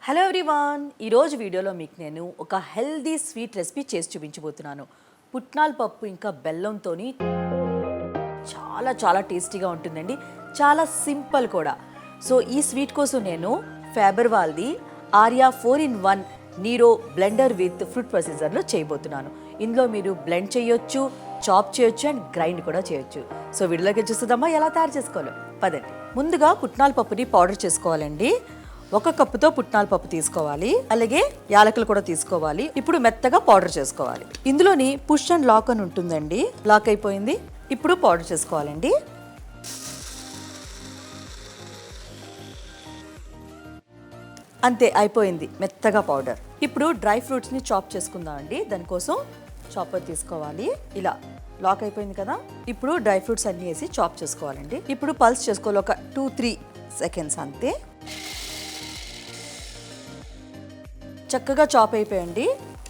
Hello everyone, ఈరోజు వీడియోలో మీకు నేను ఒక హెల్దీ స్వీట్ రెసిపీ చేసి చూపించబోతున్నాను. పుట్నాల పప్పు ఇంకా బెల్లంతోని చాలా చాలా టేస్టీగా ఉంటుందండి. చాలా సింపుల్ కూడా. సో ఈ స్వీట్ కోసం నేను ఫ్యాబర్ వాళ్ళది Arya 4-in-1 Nero blender with fruit ప్రొసెసర్లో చేయబోతున్నాను. ఇందులో మీరు బ్లెండ్ చేయొచ్చు, చాప్ చేయొచ్చు అండ్ గ్రైండ్ కూడా చేయొచ్చు. సో వీడియోలోకి చూస్తుందమ్మా ఎలా తయారు చేసుకోవాలో పదండి. ముందుగా పుట్నాల పప్పుని పౌడర్ చేసుకోవాలండి. 1 కప్పుతో పుట్నాల పప్పు తీసుకోవాలి, అలాగే యాలకులు కూడా తీసుకోవాలి. ఇప్పుడు మెత్తగా పౌడర్ చేసుకోవాలి. ఇందులోని పుష్ అండ్ లాక్ అని ఉంటుందండి. లాక్ అయిపోయింది. ఇప్పుడు పౌడర్ చేసుకోవాలండి. అంతే, అయిపోయింది మెత్తగా పౌడర్. ఇప్పుడు డ్రై ఫ్రూట్స్ని చాప్ చేసుకుందాం అండి. దానికోసం చాపర్ తీసుకోవాలి. ఇలా లాక్ అయిపోయింది కదా. ఇప్పుడు డ్రై ఫ్రూట్స్ అన్నీ వేసి చాప్ చేసుకోవాలండి. ఇప్పుడు పల్స్ చేసుకోవాలి, ఒక 2-3 సెకండ్స్ అంతే. చక్కగా చాప్ అయిపోయండి.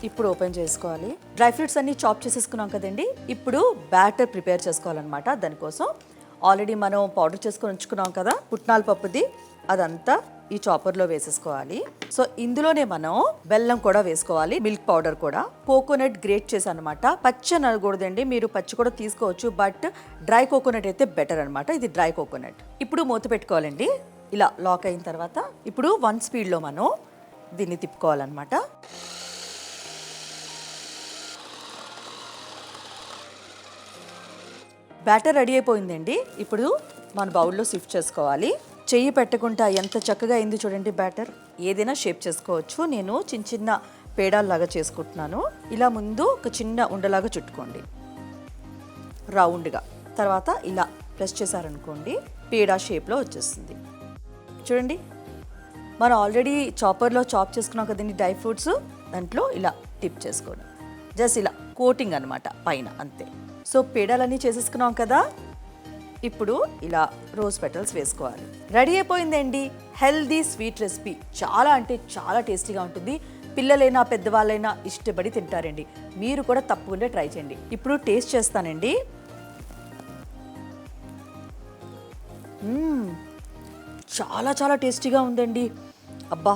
ఇప్పుడు ఓపెన్ చేసుకోవాలి. డ్రై ఫ్రూట్స్ అన్నీ చాప్ చేసేసుకున్నాం కదండి. ఇప్పుడు బ్యాటర్ ప్రిపేర్ చేసుకోవాలన్నమాట. దానికోసం ఆల్రెడీ మనం పౌడర్ చేసుకొని ఉంచుకున్నాం కదా పుట్నాల పప్పుది, అదంతా ఈ చాపర్లో వేసేసుకోవాలి. సో ఇందులోనే మనం బెల్లం కూడా వేసుకోవాలి, మిల్క్ పౌడర్ కూడా. కోకోనట్ గ్రేట్ చేశాను అనమాట. పచ్చి అనకూడదండి, మీరు పచ్చి కూడా తీసుకోవచ్చు, బట్ డ్రై కోకోనట్ అయితే బెటర్ అనమాట. ఇది డ్రై కోకోనట్. ఇప్పుడు మూత పెట్టుకోవాలండి. ఇలా లాక్ అయిన తర్వాత ఇప్పుడు 1 స్పీడ్లో మనం దీన్ని తిప్పుకోవాలన్నమాట. బ్యాటర్ రెడీ అయిపోయిందండి. ఇప్పుడు మన బౌల్లో షిఫ్ట్ చేసుకోవాలి. చెయ్యి పెట్టకుండా ఎంత చక్కగా అయింది చూడండి బ్యాటర్. ఏదైనా షేప్ చేసుకోవచ్చు. నేను చిన్న చిన్న పేడాల్లాగా చేసుకుంటున్నాను. ఇలా ముందు ఒక చిన్న ఉండలాగా చుట్టుకోండి రౌండ్గా. తర్వాత ఇలా ప్రెస్ చేశారనుకోండి, పేడా షేప్లో వచ్చేస్తుంది. చూడండి, మనం ఆల్రెడీ చాపర్లో చాప్ చేసుకున్నాం కదండి డ్రై ఫ్రూట్స్, దాంట్లో ఇలా టిప్ చేసుకోండి. జస్ట్ ఇలా కోటింగ్ అనమాట పైన, అంతే. సో పేడాలన్నీ చేసేసుకున్నాం కదా. ఇప్పుడు ఇలా రోజ్ పెటల్స్ వేసుకోవాలి. రెడీ అయిపోయిందండి హెల్దీ స్వీట్ రెసిపీ. చాలా అంటే చాలా టేస్టీగా ఉంటుంది. పిల్లలైనా పెద్దవాళ్ళైనా ఇష్టపడి తింటారండి. మీరు కూడా తప్పకుండా ట్రై చేయండి. ఇప్పుడు టేస్ట్ చేస్తానండి. చాలా చాలా టేస్టీగా ఉందండి. అబ్బా,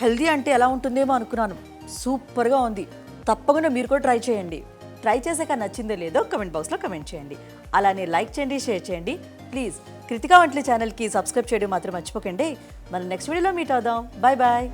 హెల్దీ అంటే ఎలా ఉంటుందేమో అనుకున్నాను. సూపర్గా ఉంది. తప్పకుండా మీరు కూడా ట్రై చేయండి. ట్రై చేసాక నచ్చిందో లేదో కమెంట్ బాక్స్లో కమెంట్ చేయండి. అలానే లైక్ చేయండి, షేర్ చేయండి. ప్లీజ్ కృతికా వంటల ఛానల్కి సబ్స్క్రైబ్ చేయడం మాత్రం మర్చిపోకండి. మనం నెక్స్ట్ వీడియోలో మీట్ అవుదాం. Bye bye.